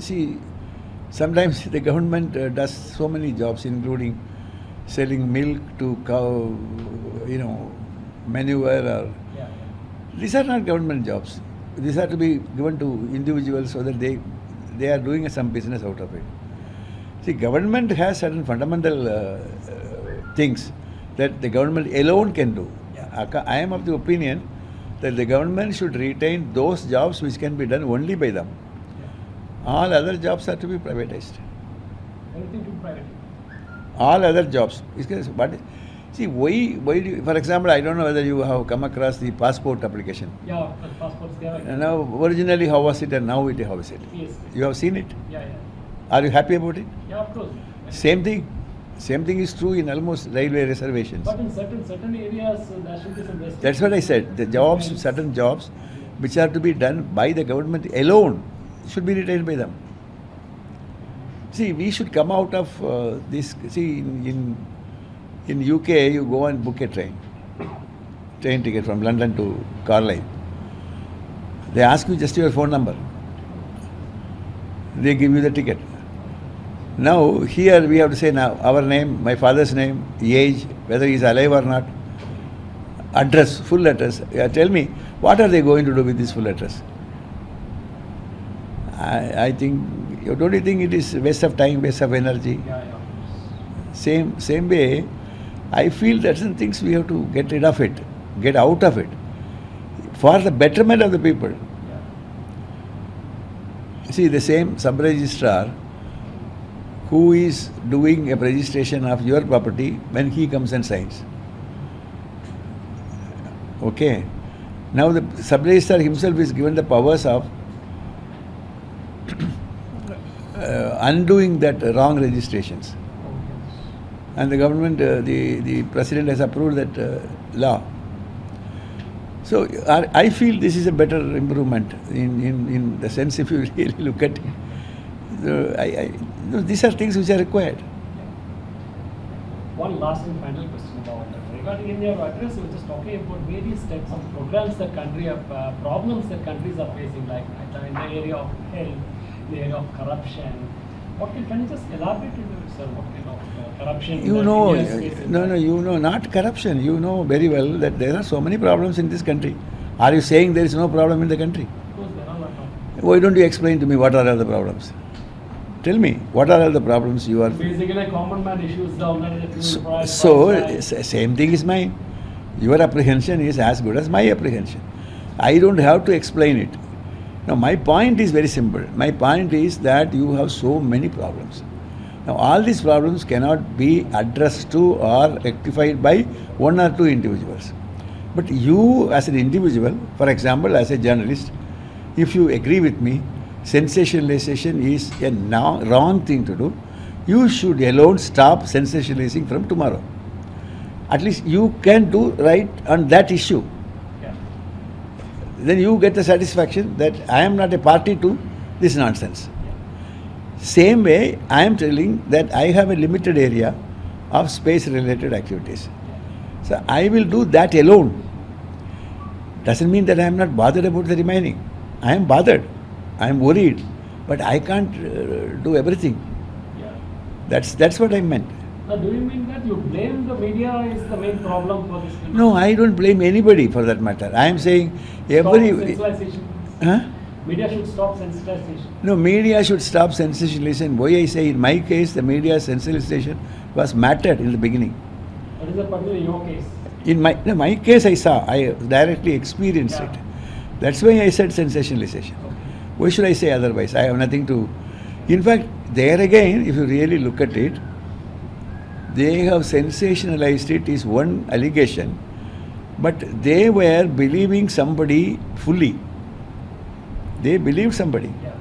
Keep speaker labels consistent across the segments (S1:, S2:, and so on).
S1: see, sometimes the government does so many jobs, including selling milk to cow, manure or...
S2: Yeah.
S1: These are not government jobs. These are to be given to individuals so that they are doing some business out of it. See, government has certain fundamental things that the government alone can do.
S2: Yeah.
S1: I am of the opinion that the government should retain those jobs which can be done only by them.
S2: Yeah.
S1: All other jobs are to be privatized.
S2: Anything to private.
S1: All other jobs. But see, why do you, for example, I don't know whether you have come across the passport application.
S2: Yeah, passports there.
S1: Now, originally how was it and now how is it?
S2: Yes.
S1: You have seen it?
S2: Yeah.
S1: Are you happy about it?
S2: Yeah, of course.
S1: Same thing. Same thing is true in almost railway reservations.
S2: But in certain areas, there should be some restrictions.
S1: That's what I said. The jobs, certain jobs, which are to be done by the government alone, should be retained by them. See, we should come out of this. See, in UK, you go and book a train ticket from London to Carlisle. They ask you just your phone number. They give you the ticket. Now, here we have to say now our name, my father's name, age, whether he is alive or not, address, full address. Tell me, what are they going to do with this full address? I think, don't you think it is waste of time, waste of energy?
S2: Yeah.
S1: Same way, I feel that some things we have to get rid of it, get out of it, for the betterment of the people.
S2: Yeah.
S1: See, the same sub-registrar who is doing a registration of your property when he comes and signs. Okay. Now the sub-registrar himself is given the powers of undoing that wrong registrations. And the government, the president has approved that law. So I feel this is a better improvement in the sense if you really look at it. These are things which are required.
S2: One last and final question about that. Regarding in your address, you were just talking about various types of programs that problems that countries are facing, like in the area of health, the area of corruption. Can you just elaborate on it, sir? What kind of corruption?
S1: Not corruption. You know very well that there are so many problems in this country. Are you saying there is no problem in the country?
S2: Of course, there are a lot of.
S1: Why don't you explain to me what are all the problems? Tell me, what are all the problems you are...
S2: Basically, common man issues down there.
S1: So, same thing is mine. Your apprehension is as good as my apprehension. I don't have to explain it. Now, my point is very simple. My point is that you have so many problems. Now, all these problems cannot be addressed to or rectified by one or two individuals. But you, as an individual, for example, as a journalist, if you agree with me, sensationalization is a wrong thing to do. You should alone stop sensationalizing from tomorrow. At least you can do right on that issue.
S2: Yeah.
S1: Then you get the satisfaction that I am not a party to this nonsense.
S2: Yeah.
S1: Same way, I am telling that I have a limited area of space-related activities.
S2: Yeah.
S1: So I will do that alone. Doesn't mean that I am not bothered about the remaining. I am bothered. I am worried, but I can't do everything.
S2: Yeah.
S1: That's what I meant.
S2: Now, do you mean that you blame the media is the main problem for this?
S1: No, I don't blame anybody for that matter. I am saying every...
S2: Stop sensitization.
S1: Huh?
S2: Media should stop sensitization.
S1: No, media should stop sensationalization. Why I say in my case, the media sensationalization was mattered in the beginning.
S2: That is particularly your case.
S1: In my case, I directly experienced it. That's why I said sensationalization. Why should I say otherwise? I have nothing to... In fact, there again, if you really look at it, they have sensationalized it is one allegation, but they were believing somebody fully. They believed somebody.
S2: Yeah.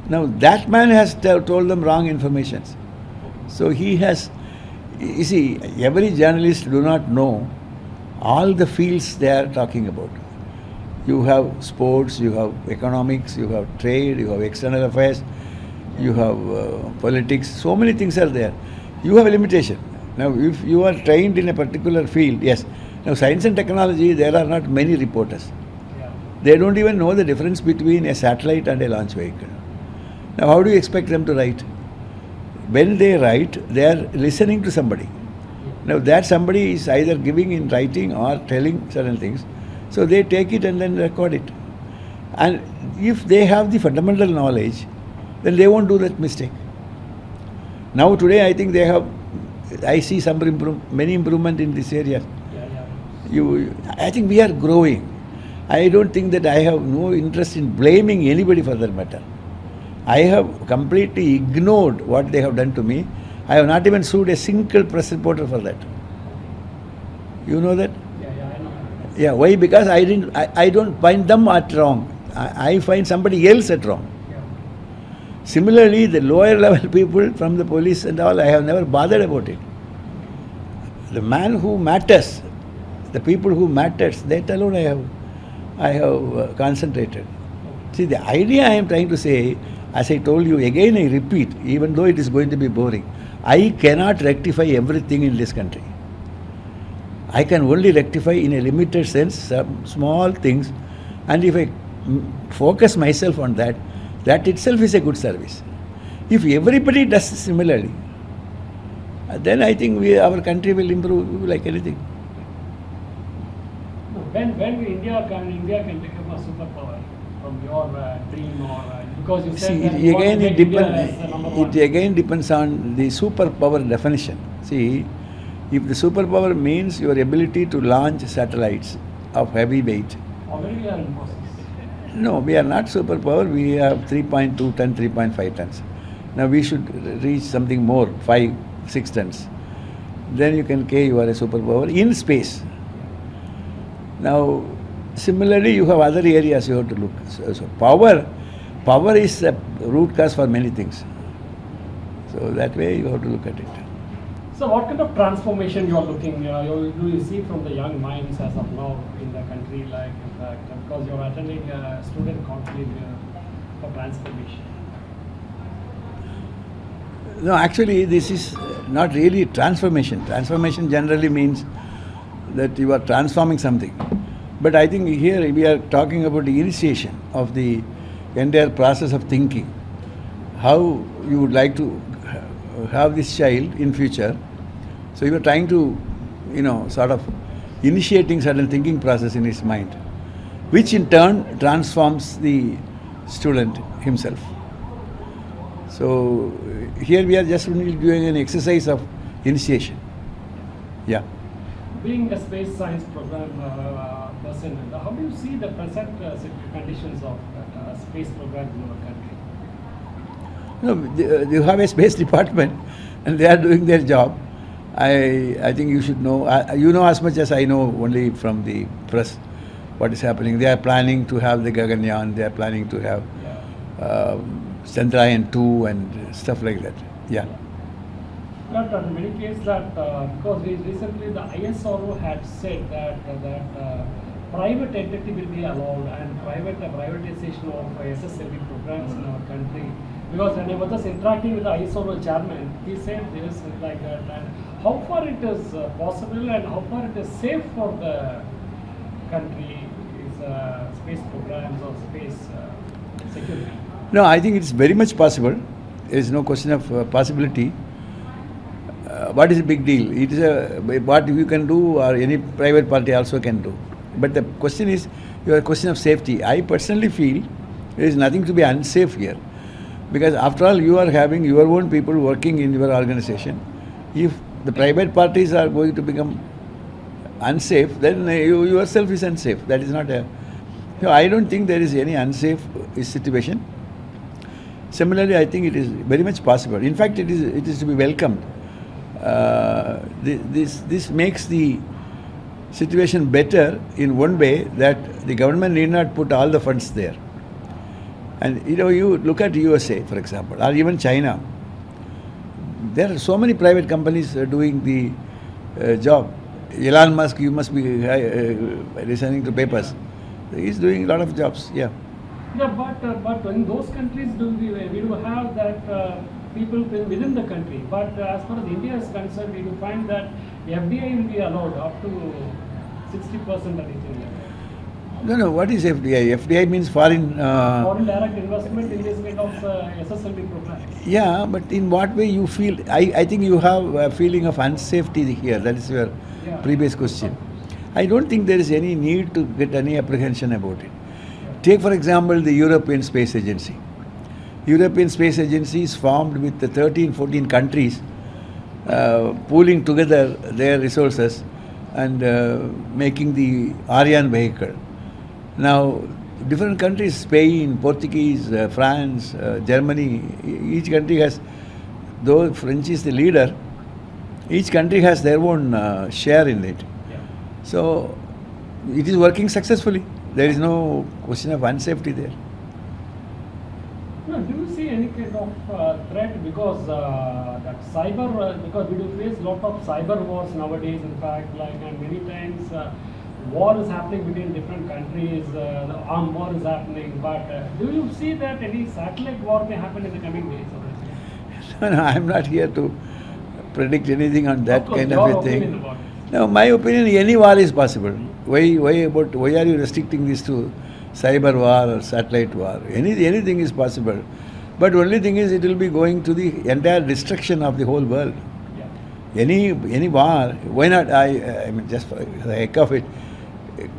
S1: Now that man has told them wrong information. So he has... You see, every journalist do not know all the fields they are talking about. You have sports, you have economics, you have trade, you have external affairs, you have politics, so many things are there. You have a limitation. Now, if you are trained in a particular field, yes. Now, science and technology, there are not many reporters.
S2: Yeah.
S1: They don't even know the difference between a satellite and a launch vehicle. Now, how do you expect them to write? When they write, they are listening to somebody. Now, that somebody is either giving in writing or telling certain things. So, they take it and then record it. And if they have the fundamental knowledge, then they won't do that mistake. Now, today, I think I see many improvement in this area. I think we are growing. I don't think that I have no interest in blaming anybody for that matter. I have completely ignored what they have done to me. I have not even sued a single press reporter for that. You know that?
S2: I know.
S1: Yeah, why? Because I don't find them at wrong. I find somebody else at wrong.
S2: Yeah.
S1: Similarly, the lower level people from the police and all, I have never bothered about it. The man who matters, the people who matters, that alone I have concentrated. See, the idea I am trying to say, as I told you, again I repeat, even though it is going to be boring, I cannot rectify everything in this country. I can only rectify in a limited sense some small things, and if I focus myself on that, that itself is a good service. If everybody does similarly, then I think our country will improve like anything.
S2: When India can become a superpower from your dream, or because you said
S1: See,
S2: that you want to make India as the number one.
S1: it again depends on the superpower definition. See, if the superpower means your ability to launch satellites of heavy weight,
S2: Already we are in process.
S1: no, we are not superpower. We have 3.2 ton, 3.5 tons. Now we should reach something more, 5, 6 tons. Then you can say you are a superpower in space. Now, similarly, you have other areas you have to look. So power is a root cause for many things. So that way you have to look at it.
S2: So what kind of transformation you are looking, do you see from the young minds as of now in the country, like in fact, because you are attending a student conclave for transformation?
S1: No, actually, this is not really transformation. Transformation generally means that you are transforming something. But I think here we are talking about the initiation of the entire process of thinking. How you would like to have this child in future. So you are trying to, sort of initiating certain thinking process in his mind, which in turn transforms the student himself. So here we are just only doing an exercise of initiation. Yeah.
S2: Being a space science program person, how do you see the present conditions of space program in our country?
S1: No, you have a space department and they are doing their job. I think you should know, you know as much as I know only from the press what is happening. They are planning to have the Gaganyaan, they are planning to have Chandrayaan 2 and stuff like that. Yeah.
S2: But in many cases that, because recently the ISRO had said that private entity will be allowed and privatization of SSLV programs in our country. Because when I was just interacting with the ISRO chairman, he said this like that, and how far it is possible and how far it is safe for the country is space programs or space security.
S1: No, I think it's very much possible. There is no question of possibility. What is a big deal? It is what you can do or any private party also can do. But the question is your question of safety. I personally feel there is nothing to be unsafe here. Because after all, you are having your own people working in your organization. If the private parties are going to become unsafe, then you yourself is unsafe. That is not a... No, I don't think there is any unsafe situation. Similarly, I think it is very much possible. In fact, it is to be welcomed. This makes the situation better in one way, that the government need not put all the funds there. And you look at USA, for example, or even China. There are so many private companies doing the job. Elon Musk, you must be listening to papers. He's doing a lot of jobs. Yeah.
S2: Yeah, but in those countries, we do have that people within the country. But as far as India is concerned, we do find that FDI will be allowed up to 60% of each area.
S1: No, what is FDI? FDI means foreign.
S2: Foreign direct investment in this kind of SSLD programs.
S1: Yeah, but in what way you feel? I think you have a feeling of unsafety here. That is your
S2: Yeah.
S1: previous question. I don't think there is any need to get any apprehension about it. Take, for example, the European Space Agency. European Space Agency is formed with the 13, 14 countries pooling together their resources and making the Ariane vehicle. Now, different countries, Spain, Portuguese, France, Germany, each country has, though French is the leader, each country has their own share in it.
S2: Yeah.
S1: So, it is working successfully. There is no question of unsafety there.
S2: No, do you see any kind of threat because that cyber, because we do face a lot of cyber wars nowadays, in fact, like, and many times war is happening between different countries, the armed war is happening, but do you see that any satellite war may happen in the coming days?
S1: No, I am not here to predict anything on that
S2: Of course,
S1: kind
S2: your
S1: of a
S2: opinion
S1: thing.
S2: about it.
S1: No, my opinion, any war is possible. Why are you restricting this to cyber war or satellite war? Anything is possible. But only thing is, it will be going to the entire destruction of the whole world.
S2: Yeah.
S1: Any war, why not? I mean, just for the heck of it,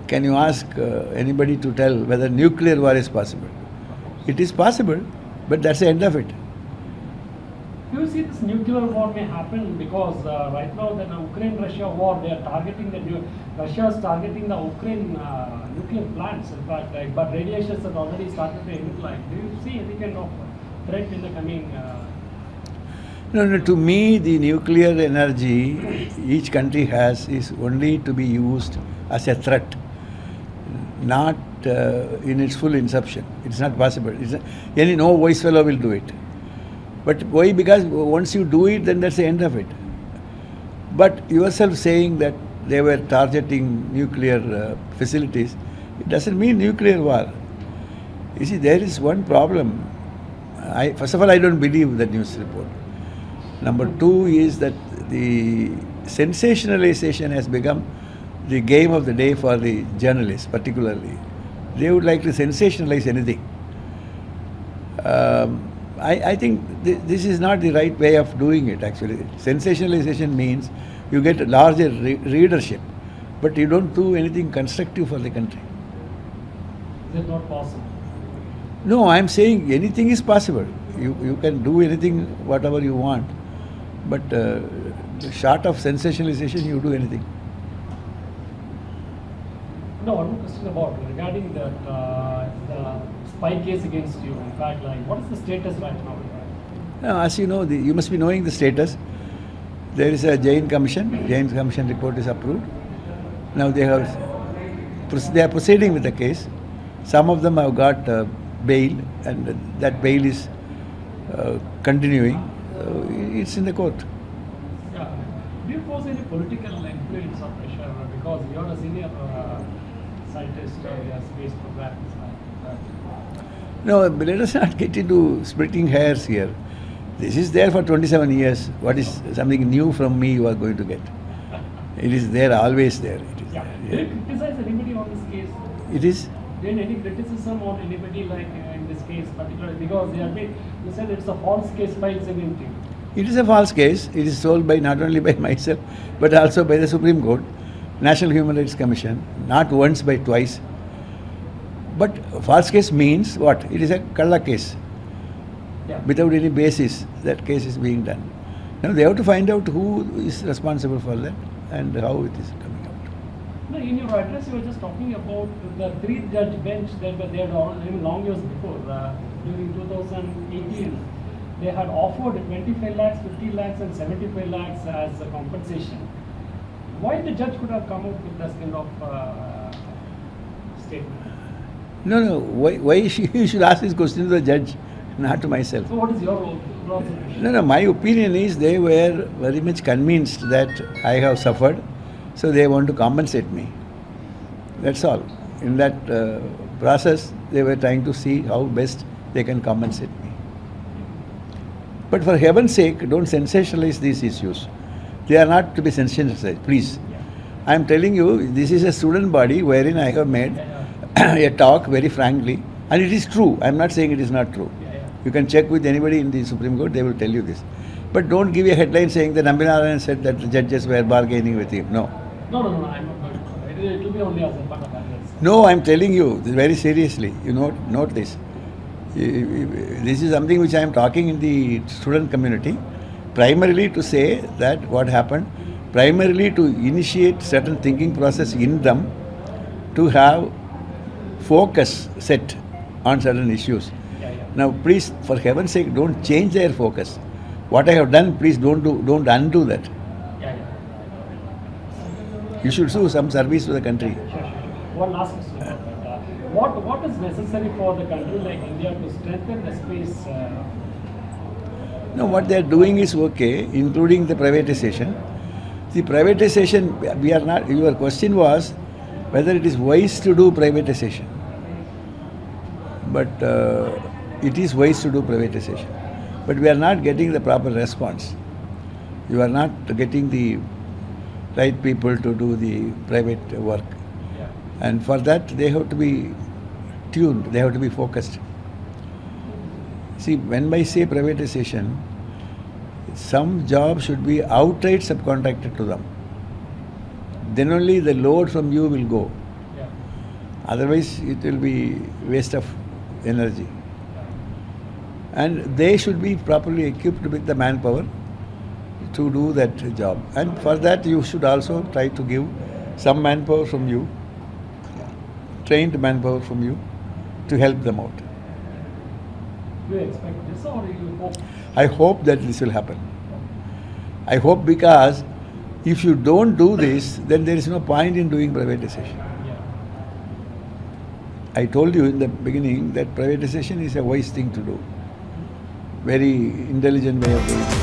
S1: can you ask anybody to tell whether nuclear war is possible? It is possible, but that's the end of it.
S2: Do you see this nuclear war may happen because right now the Ukraine-Russia war, they are targeting Russia is targeting the Ukraine nuclear plants, in fact, like, but radiations have already started to emit. Like, do you see any kind of threat in the coming?
S1: No, to me, the nuclear energy each country has is only to be used as a threat, not in its full inception. It's not possible. No wise fellow will do it. But why? Because once you do it, then that's the end of it. But yourself saying that they were targeting nuclear facilities, it doesn't mean nuclear war. You see, there is one problem. First of all, I don't believe the news report. Number two is that the sensationalization has become the game of the day for the journalists, particularly. They would like to sensationalize anything. I think this is not the right way of doing it, actually. Sensationalization means you get a larger readership, but you don't do anything constructive for the country.
S2: Is it not possible?
S1: No, I am saying anything is possible. You can do anything, whatever you want, but short of sensationalization, you do anything.
S2: No, one more question about regarding that the spy case against you. In fact, like, what is the status right now?
S1: Now, as you know, you must be knowing the status. There is a Jain Commission. Jain Commission report is approved. Now they are proceeding with the case. Some of them have got bail, and that bail is continuing. It's in the court.
S2: Yeah. Do you pose any political influence or pressure because you are a senior scientist of your space programs?
S1: No, but let us not get into splitting hairs here. This is there for 27 years. What is something new from me you are going to get? It is there, always there. It is
S2: Yeah.
S1: there.
S2: Do you criticize anybody on this case?
S1: It is.
S2: Then any criticism on anybody like in this case particularly because they are being, you said it's a false case filed against you.
S1: It is a false case. It is told by not only by myself, but also by the Supreme Court, National Human Rights Commission, not once but twice. But false case means what? It is a kalla case.
S2: Yeah.
S1: Without any basis, that case is being done. Now they have to find out who is responsible for that and how it is coming out.
S2: No, in your address you were just talking about the three-judge bench that were there long years before. During 2018, they had offered 25 lakhs, 50 lakhs and 75 lakhs as a compensation. Why the judge could have come out with this kind of statement?
S1: No. Why you should ask this question to the judge, not to myself.
S2: So what is your observation?
S1: No. My opinion is they were very much convinced that I have suffered, so they want to compensate me. That's all. In that process, they were trying to see how best they can compensate me. But for heaven's sake, don't sensationalize these issues. They are not to be sensationalized, please. I am telling you, this is a student body wherein I have made a talk very frankly, and it is true. I'm not saying it is not true.
S2: Yeah.
S1: You can check with anybody in the Supreme Court, they will tell you this. But don't give a headline saying that Nambi Narayanan said that the judges were bargaining with him. No.
S2: No, I'm not going to. It will be only as a part of address.
S1: No, I'm telling you very seriously. You note this. This is something which I am talking in the student community, primarily to say that what happened, primarily to initiate certain thinking process in them, to have focus set on certain issues.
S2: Yeah.
S1: Now, please, for heaven's sake, don't change their focus. What I have done, please don't undo that.
S2: Yeah.
S1: You should do some service to the country.
S2: Sure. One last question about that. What is necessary for the country like India to strengthen the space?
S1: No, what they are doing is okay, including the privatization. The privatization, we are not. Your question was whether it is wise to do privatization. But it is wise to do privatization. But we are not getting the proper response. You are not getting the right people to do the private work.
S2: Yeah.
S1: And for that, they have to be tuned, they have to be focused. See, when I say privatization, some jobs should be outright subcontracted to them. Then only the load from you will go.
S2: Yeah.
S1: Otherwise, it will be waste of energy. And they should be properly equipped with the manpower to do that job. And for that, you should also try to give some manpower from you, trained manpower from you, to help them out.
S2: Do you expect this or do you hope?
S1: I hope that this will happen. I hope, because if you don't do this, then there is no point in doing privatization.
S2: Yeah.
S1: I told you in the beginning that privatization is a wise thing to do. Very intelligent way of doing it.